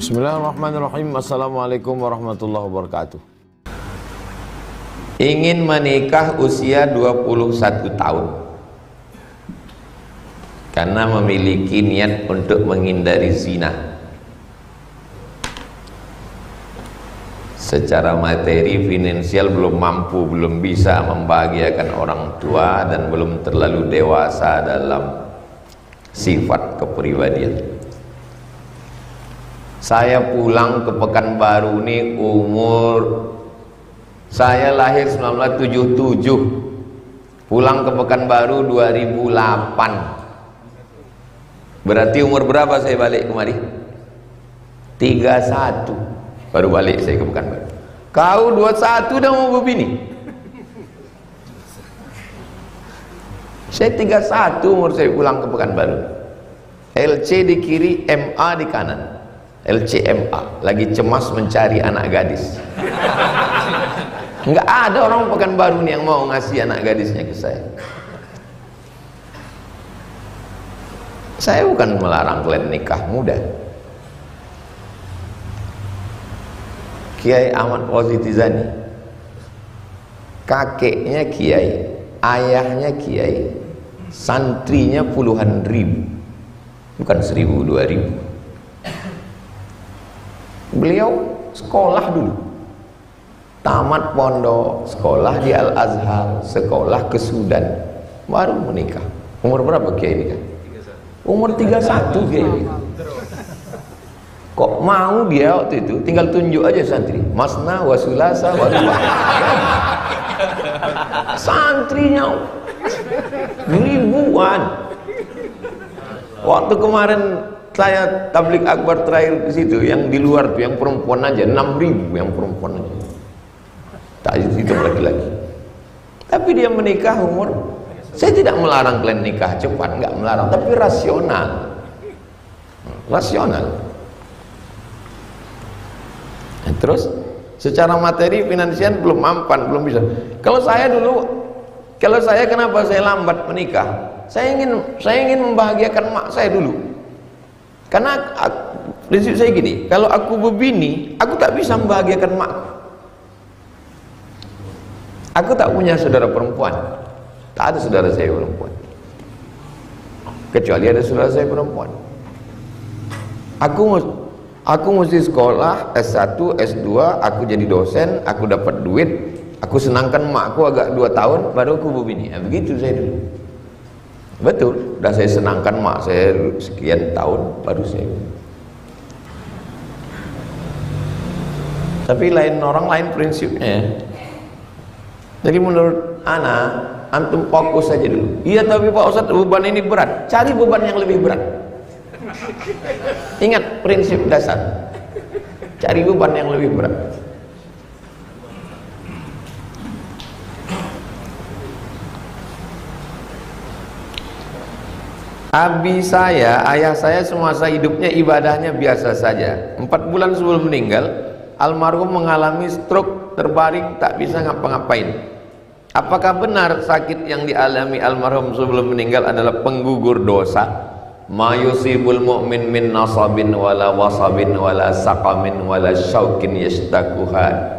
Bismillahirrahmanirrahim. Assalamualaikum warahmatullahi wabarakatuh. Ingin menikah usia 21 tahun karena memiliki niat untuk menghindari zina. Secara materi finansial belum mampu, belum bisa membahagiakan orang tua dan belum terlalu dewasa dalam sifat kepribadian. Saya pulang ke Pekanbaru ini saya lahir 1977, pulang ke Pekanbaru 2008. Berarti umur berapa saya balik kemari? 31 baru balik saya ke Pekanbaru. Kau 21 udah mau berbini? Saya 31 umur saya pulang ke Pekanbaru. LC di kiri, MA di kanan. LCMA, lagi cemas mencari anak gadis. Enggak ada orang Pekanbaru nih yang mau ngasih anak gadisnya ke saya. Saya bukan melarang kalian nikah muda. Kiai Ahmad Fauzi Tizani, kakeknya kiai, ayahnya kiai, santrinya puluhan ribu, bukan 1000, 2000. Beliau sekolah dulu, tamat pondok, sekolah di Al-Azhar, sekolah ke Sudan, baru menikah. Umur berapa kiai nikah? Umur 31 kiai nikah. Kok mau dia waktu itu? Tinggal tunjuk aja santri, masna wa sulasa wa ruba. Santrinya ribuan. Waktu kemarin saya tablik akbar terakhir di situ, yang di luar tuh yang perempuan aja 6.000 yang perempuan aja. Tak itu laki-laki. Tapi dia menikah umur, saya tidak melarang kalian nikah cepat, enggak melarang, tapi rasional. Rasional. Nah, terus secara materi finansial belum mampan, belum bisa. Kalau saya kenapa saya lambat menikah? Saya ingin membahagiakan mak saya dulu. Karena prinsip saya gini, kalau aku berbini, aku tak bisa membahagiakan makku. Aku tak punya saudara perempuan, tak ada saudara saya perempuan, kecuali ada saudara saya perempuan. Aku mesti sekolah S1, S2, aku jadi dosen, aku dapat duit, aku senangkan makku agak 2 tahun, baru aku berbini. Nah, begitu saya dulu. Betul, udah saya senangkan mak saya sekian tahun baru saya. Tapi orang lain prinsipnya. Jadi menurut ana, antum fokus saja dulu. Iya tapi Pak Ustadz, beban ini berat. Cari beban yang lebih berat. Ingat prinsip dasar. Cari beban yang lebih berat. Ayah saya semasa hidupnya ibadahnya biasa saja. 4 bulan sebelum meninggal, almarhum mengalami stroke, terbaring tak bisa ngapa-ngapain. Apakah benar sakit yang dialami almarhum sebelum meninggal adalah penggugur dosa? Ma yusibul mu'min min nasabin wala wasabin wala saqamin wala syaukin yashtakuha.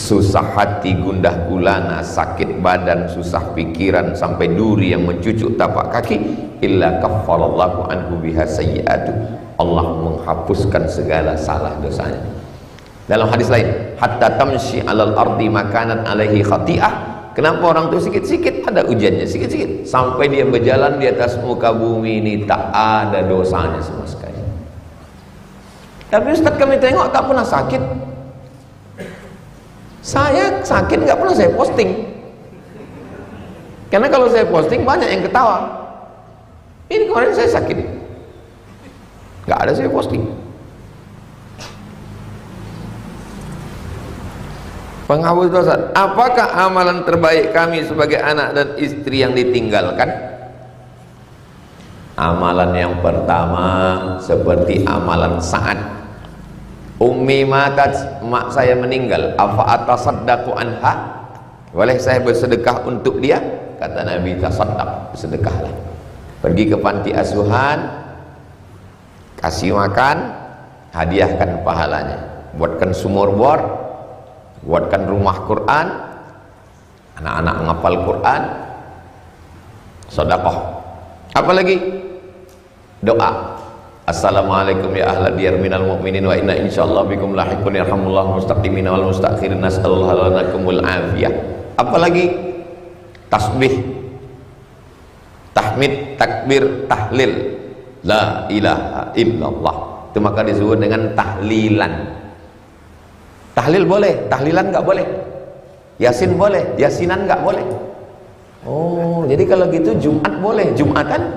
Susah hati, gundah gulana, sakit badan, susah pikiran, sampai duri yang mencucuk tapak kaki, illa kaffarallahu anhu biha sayyi'atu. Allah menghapuskan segala salah dosanya. Dalam hadis lain, hatta tamshi 'alal ardi makanan 'alaihi khati'ah. Kenapa orang itu sikit-sikit ada ujiannya, sikit-sikit, sampai dia berjalan di atas muka bumi ini tak ada dosanya sama sekali. Tapi Ustaz, kami tengok tak pernah sakit. Saya sakit nggak pernah saya posting, karena kalau saya posting banyak yang ketawa. Ini kemarin saya sakit, nggak ada saya posting. Penghapus dosa. Apakah amalan terbaik kami sebagai anak dan istri yang ditinggalkan? Amalan yang pertama seperti amalan Sa'ad. Ummi matat, mak saya meninggal, afa atasaddaqu anha, boleh saya bersedekah untuk dia? Kata Nabi, tasaddaq, bersedekahlah. Pergi ke panti asuhan, kasih makan, hadiahkan pahalanya, buatkan sumur bor, buatkan rumah Quran, anak-anak ngapal Quran, sedekah. Apalagi doa, assalamualaikum ya ahla diyar minal mu'minin wa inna insyaallah bikum lahiqun yarhamullahu mustaqimin wal mustakhirin nasallallahu lanakumul afiyah. Apalagi tasbih, tahmid, takbir, tahlil, la ilaha illallah, itu maka disebut dengan tahlilan. Tahlil boleh, tahlilan nggak boleh. Yasin boleh, yasinan nggak boleh. Oh, jadi kalau gitu Jumat boleh, Jumatan?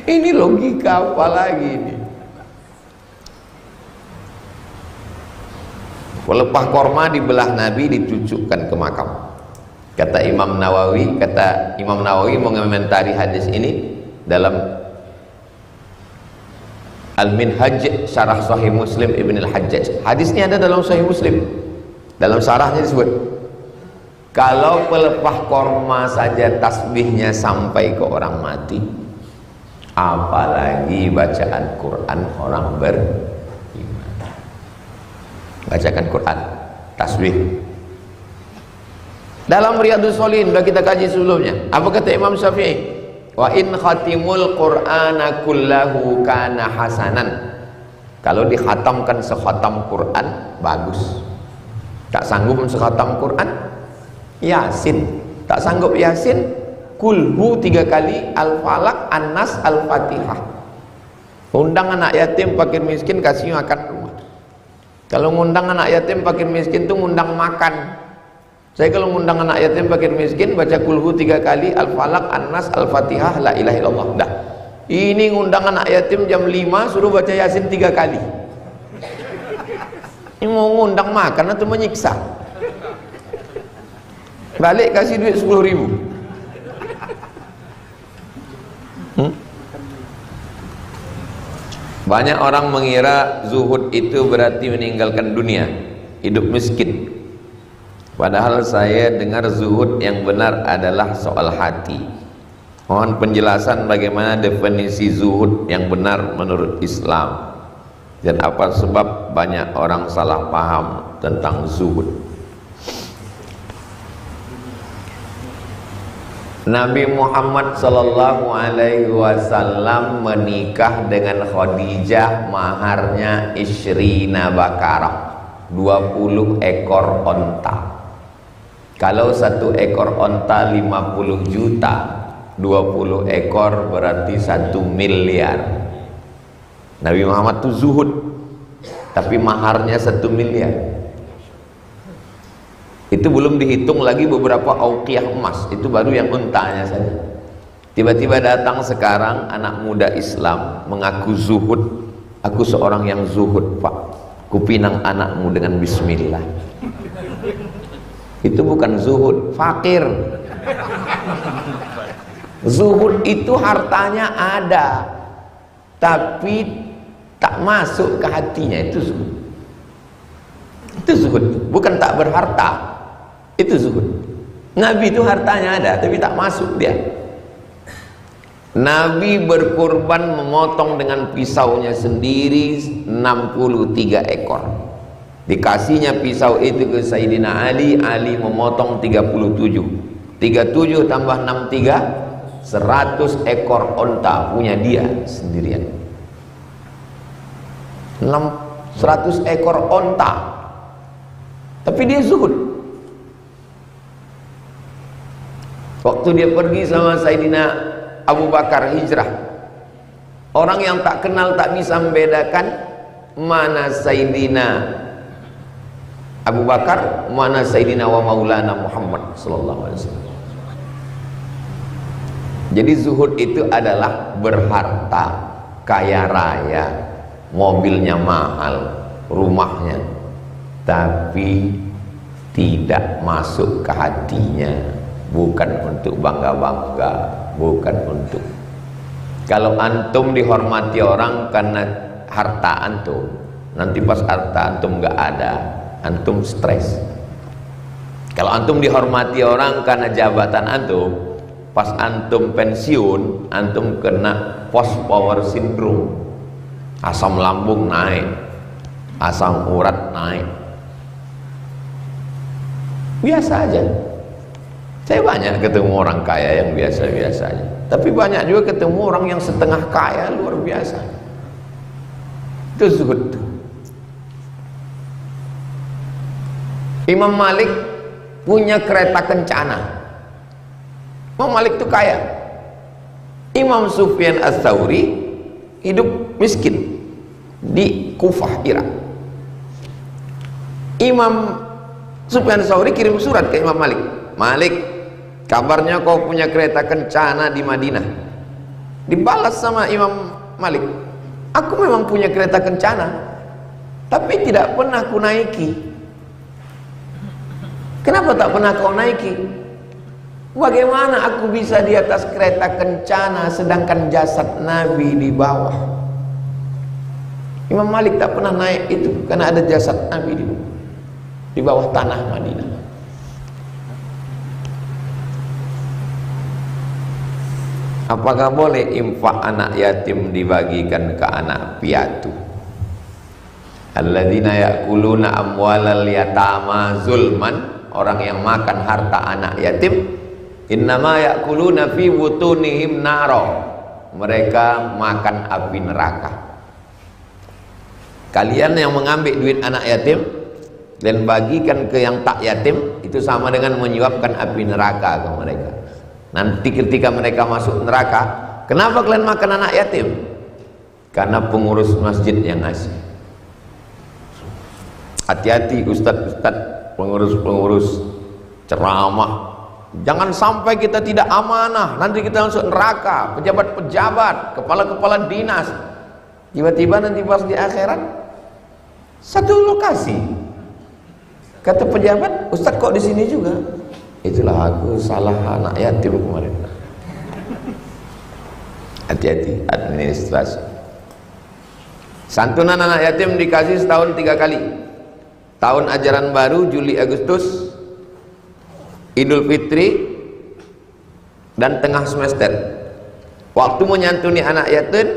Ini logika apa lagi ini? Pelepah korma dibelah Nabi, dicucukkan ke makam. Kata Imam Nawawi mengomentari hadis ini dalam Al-Minhaj Syarah Sahih Muslim Ibn Al-Hajjaj. Hadisnya ada dalam Sahih Muslim. Dalam syarahnya disebut, kalau pelepah korma saja tasbihnya sampai ke orang mati, apalagi bacaan Quran orang beriman. Bacakan Quran, tasbih. Dalam Riyadhus Shalihin sudah kita kaji sebelumnya, apa kata Imam Syafi'i? Wa in khatimul Qur'ana kullahu kana hasanan. Kalau dikhatamkan sekhatam Quran bagus. Tak sanggup sekhatam Quran, Yasin. Tak sanggup Yasin, kulhu 3 kali, Al-Falaq, An-Nas, Al-Fatihah. Undang anak yatim fakir miskin, kasih makan rumah. Kalau ngundang anak yatim fakir miskin itu ngundang makan. Saya kalau ngundang anak yatim fakir miskin baca kulhu 3 kali, Al-Falaq, An-Nas, Al-Fatihah, la ilaha illallah. Dah. Ini ngundang anak yatim jam 5 suruh baca Yasin 3 kali. Ini mau ngundang makan atau menyiksa? Balik kasih duit 10.000. Banyak orang mengira zuhud itu berarti meninggalkan dunia, hidup miskin. Padahal saya dengar zuhud yang benar adalah soal hati. Mohon penjelasan bagaimana definisi zuhud yang benar menurut Islam, dan apa sebab banyak orang salah paham tentang zuhud. Nabi Muhammad sallallahu alaihi wasallam menikah dengan Khadijah, maharnya isyrina bakarah, 20 ekor onta. Kalau 1 ekor onta 50 juta, 20 ekor berarti 1 miliar. Nabi Muhammad itu zuhud, tapi maharnya 1 miliar. Itu belum dihitung lagi beberapa auqiyah emas, itu baru yang untanya saja. Tiba-tiba datang sekarang anak muda Islam mengaku zuhud. Aku seorang yang zuhud, Pak. Kupinang anakmu dengan bismillah. Itu bukan zuhud, fakir. Zuhud itu hartanya ada, tapi tak masuk ke hatinya, itu zuhud. Itu zuhud, bukan tak berharta. Itu zuhud. Nabi itu hartanya ada, tapi tak masuk dia. Nabi berkurban memotong dengan pisaunya sendiri 63 ekor. Dikasihnya pisau itu ke Sayyidina Ali, Ali memotong 37. 37 tambah 63, 100 ekor onta punya dia sendirian. 100 ekor onta. Tapi dia zuhud. Waktu dia pergi sama Sayyidina Abu Bakar hijrah, orang yang tak kenal tak bisa membedakan mana Sayyidina Abu Bakar, mana Sayyidina wa Maulana Muhammad sallallahu alaihi wasallam. Jadi zuhud itu adalah berharta, kaya raya, mobilnya mahal, rumahnya, tapi tidak masuk ke hatinya. Bukan untuk bangga-bangga, bukan untuk. Kalau antum dihormati orang karena harta antum, nanti pas harta antum nggak ada, antum stres. Kalau antum dihormati orang karena jabatan antum, pas antum pensiun, antum kena post power syndrome, asam lambung naik, asam urat naik. Biasa aja. Saya banyak ketemu orang kaya yang biasa-biasa aja, tapi banyak juga ketemu orang yang setengah kaya luar biasa. Itu zuhud. Imam Malik punya kereta kencana. Imam Malik itu kaya. Imam Sufyan Ats-Tsauri hidup miskin di Kufah, Irak. Imam Sufyan Ats-Tsauri kirim surat ke Imam Malik. Malik, kabarnya kau punya kereta kencana di Madinah. Dibalas sama Imam Malik, aku memang punya kereta kencana, tapi tidak pernah ku naiki. Kenapa tak pernah kau naiki? Bagaimana aku bisa di atas kereta kencana sedangkan jasad Nabi di bawah? Imam Malik tak pernah naik itu karena ada jasad Nabi di bawah tanah Madinah. Apakah boleh infak anak yatim dibagikan ke anak piatu? Alladzina ya'kuluna amwalal yatama zulman, orang yang makan harta anak yatim, innama ya'kuluna fi butunihim naro, mereka makan api neraka. Kalian yang mengambil duit anak yatim dan bagikan ke yang tak yatim, itu sama dengan menyuapkan api neraka ke mereka. Nanti ketika mereka masuk neraka, kenapa kalian makan anak yatim? Karena pengurus masjid yang ngasih. Hati-hati ustadz-ustadz, pengurus-pengurus ceramah, jangan sampai kita tidak amanah, nanti kita masuk neraka. Pejabat-pejabat, kepala-kepala dinas, tiba-tiba nanti pas di akhirat satu lokasi, kata pejabat, ustadz kok di sini juga? Itulah aku salah anak yatim kemarin. Hati-hati administrasi. Santunan anak yatim dikasih setahun 3 kali. Tahun ajaran baru Juli Agustus, Idul Fitri, dan tengah semester. Waktu menyantuni anak yatim,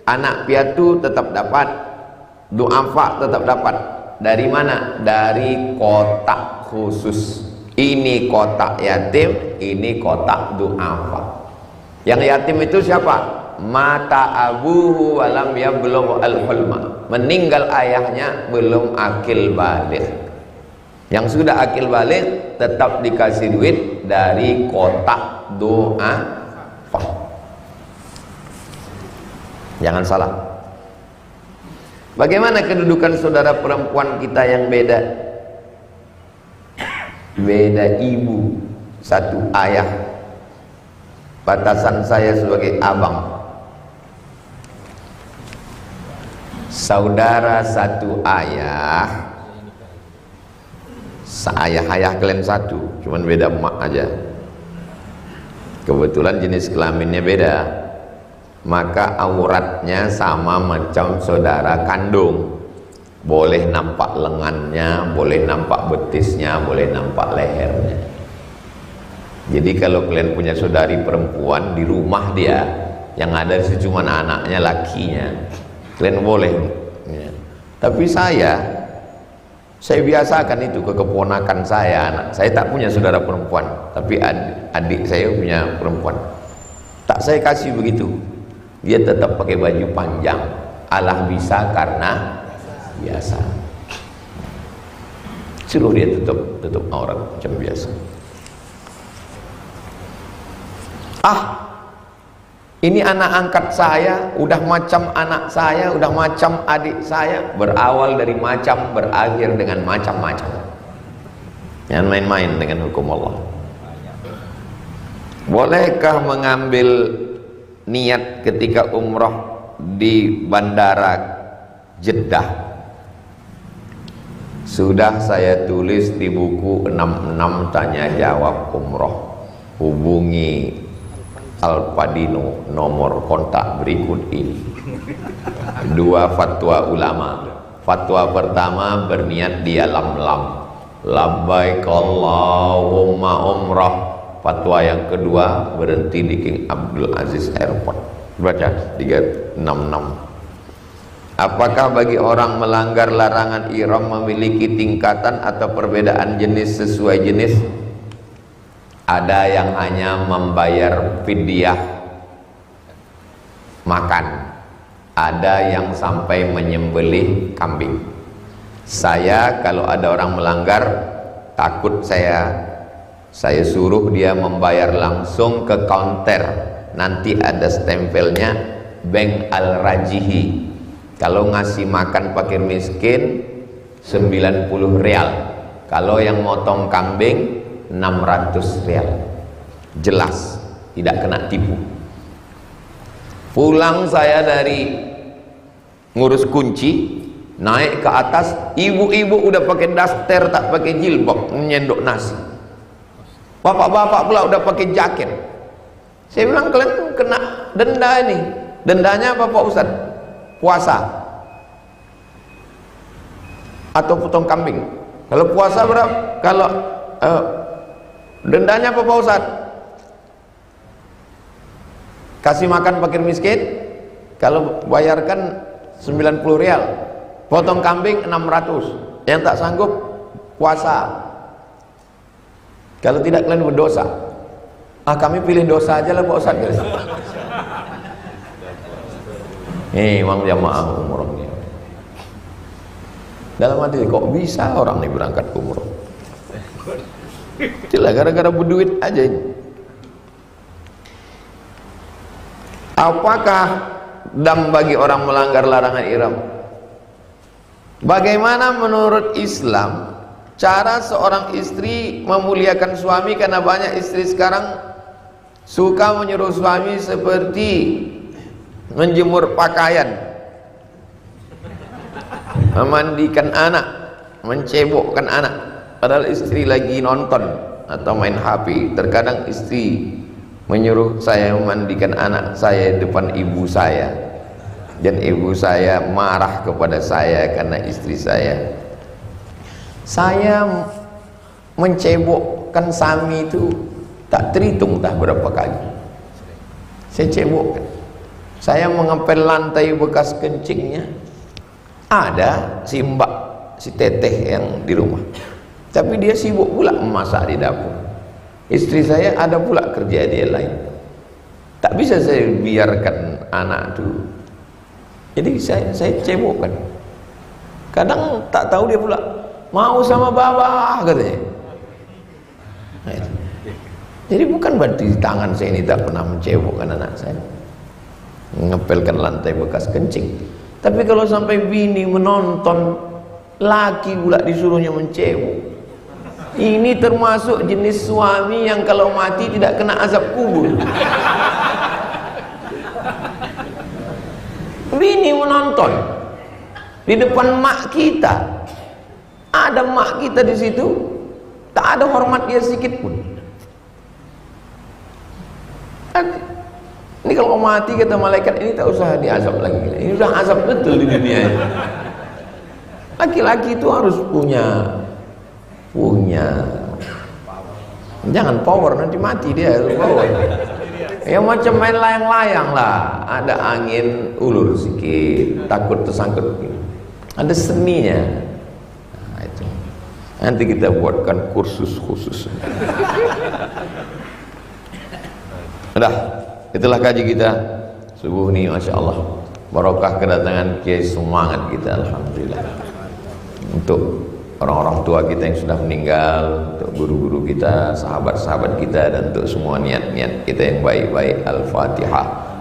anak piatu tetap dapat, du'afa tetap dapat. Dari mana? Dari kotak khusus. Ini kotak yatim, ini kotak du'afa. Yang yatim itu siapa? Mata abuhu walam yablugh al-hulma, meninggal ayahnya belum akil balik. Yang sudah akil balik tetap dikasih duit dari kotak du'afa. Jangan salah. Bagaimana kedudukan saudara perempuan kita yang beda? Beda ibu, satu ayah. Batasan saya sebagai abang. Saudara satu ayah. Seayah-ayah kalian satu, cuman beda emak aja. Kebetulan jenis kelaminnya beda, maka auratnya sama macam saudara kandung. Boleh nampak lengannya, boleh nampak betisnya, boleh nampak lehernya. Jadi kalau kalian punya saudari perempuan di rumah dia, yang ada cuma anaknya, lakinya, kalian boleh ya. Tapi saya biasakan itu ke keponakan saya, anak saya tak punya saudara perempuan, tapi adik saya punya perempuan. Tak saya kasih begitu, dia tetap pakai baju panjang. Allah bisa karena biasa. Suruh dia tutup aurat macam biasa. Ini anak angkat saya, udah macam anak saya, udah macam adik saya. Berawal dari macam, berakhir dengan macam-macam. Jangan main-main dengan hukum Allah. Bolehkah mengambil niat ketika umrah di bandara Jeddah? Sudah saya tulis di buku 66 tanya jawab umroh. Hubungi Al-Padino, nomor kontak berikut ini. 2 fatwa ulama. Fatwa pertama, berniat di lam-lam, labbaik Allahumma umrah. Fatwa yang kedua, berhenti di King Abdul Aziz Airport. Baca 366. Apakah bagi orang melanggar larangan ihram memiliki tingkatan atau perbedaan jenis sesuai jenis? Ada yang hanya membayar fidyah makan, ada yang sampai menyembelih kambing. Saya kalau ada orang melanggar, takut saya suruh dia membayar langsung ke counter, nanti ada stempelnya Bank Al-Rajihi. Kalau ngasih makan fakir miskin 90 rial, kalau yang motong kambing 600 rial. Jelas tidak kena tipu. Pulang saya dari ngurus kunci, naik ke atas, ibu-ibu udah pakai daster, tak pakai jilbab, nyendok nasi. Bapak-bapak pula udah pakai jaket. Saya bilang, kalian kena denda ini. Dendanya apa Pak Ustaz? Puasa atau potong kambing. Kalau puasa berapa? Kalau dendanya apa Pak Ustaz? Kasih makan fakir miskin, kalau bayarkan 90 rial, potong kambing 600. Yang tak sanggup puasa. Kalau tidak kalian berdosa. Kami pilih dosa aja lah Pak Ustaz. Imam jamaah umroh ni. Dalam hati, kok bisa orang ni berangkat umroh? Itulah gara-gara berduit aja ini. Apakah dam bagi orang melanggar larangan ihram? Bagaimana menurut Islam cara seorang istri memuliakan suami? Karena banyak istri sekarang suka menyuruh suami seperti menjemur pakaian, memandikan anak, mencebokkan anak, padahal istri lagi nonton atau main HP. Terkadang istri menyuruh saya memandikan anak saya depan ibu saya, dan ibu saya marah kepada saya karena istri saya mencebokkan Sami itu tak terhitung dah berapa kali saya cebokkan. Saya mengepel lantai bekas kencingnya. Ada si mbak, si teteh yang di rumah, tapi dia sibuk pula memasak di dapur. Istri saya ada pula kerja dia lain. Tak bisa saya biarkan anak itu. Jadi saya cebokkan. Kadang tak tahu dia pula mau sama baba katanya. Jadi bukan berarti tangan saya ini tak pernah mencebokkan anak saya, ngepelkan lantai bekas kencing. Tapi kalau sampai bini menonton, laki pula disuruhnya mencebok, ini termasuk jenis suami yang kalau mati tidak kena azab kubur. Bini menonton di depan mak kita, ada mak kita di situ, tak ada hormat dia sedikit pun. Ini kalau mati kata malaikat, ini tak usah diazab lagi, ini sudah azab betul di dunia ini. Laki-laki itu harus punya jangan power, nanti mati dia power. Ya macam main layang-layang lah, ada angin ulur sedikit, takut tersangkut, ada seninya. Nah, itu nanti kita buatkan kursus khusus. Udah, itulah kaji kita subuh ini, Masya Allah, barokah kedatangan Kiai, semangat kita, alhamdulillah. Untuk orang-orang tua kita yang sudah meninggal, untuk guru-guru kita, sahabat-sahabat kita, dan untuk semua niat-niat kita yang baik-baik. Al-Fatihah.